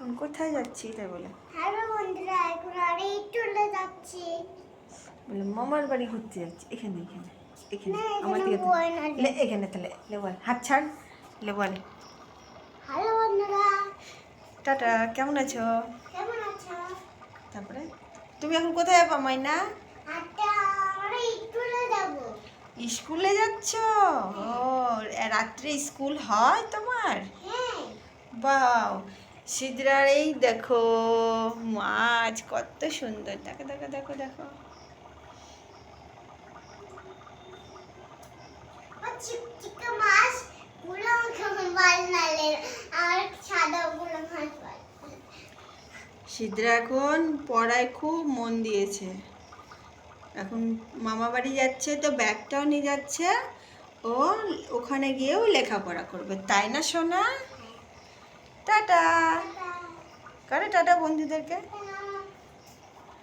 এখন কোথায় যাচ্ছি তাই বলে? হ্যালো বন্ধুরা, এখন আমি চলে যাচ্ছি। বলে মামার বাড়ি ঘুরতে যাচ্ছি। এখানে এখানে এখানে না, আমার এখানে দিকে বই না লে, এখানে তাহলে লে বল, হাত ছাড়, লে বল হ্যালো বন্ধুরা, টাটা। কেমন আছো? কেমন আছো? তারপরে তুমি এখন কোথায় যাবো মাইনা? আচ্ছা, আমরা চলে যাব। স্কুলে যাচ্ছ? ও, রাত্রে স্কুল হয় তোমার? হ্যাঁ। বাও, সিদ্রার এই দেখো মাছ কত সুন্দর, দেখো দেখো দেখো দেখো। ও চিকচিকে মাছ গুলো কেমন বাল নালে আর সাদা গুলো মাছ বাল। সিদ্রা এখন পড়ায় খুব মন দিয়েছে। এখন মামা বাড়ি যাচ্ছে তো ব্যাগটাও নিয়ে যাচ্ছে। ও ওখানে গিয়েও লেখাপড়া করবে, তাই না সোনা? টাটা করে, টাটা বন্ধুদেরকে।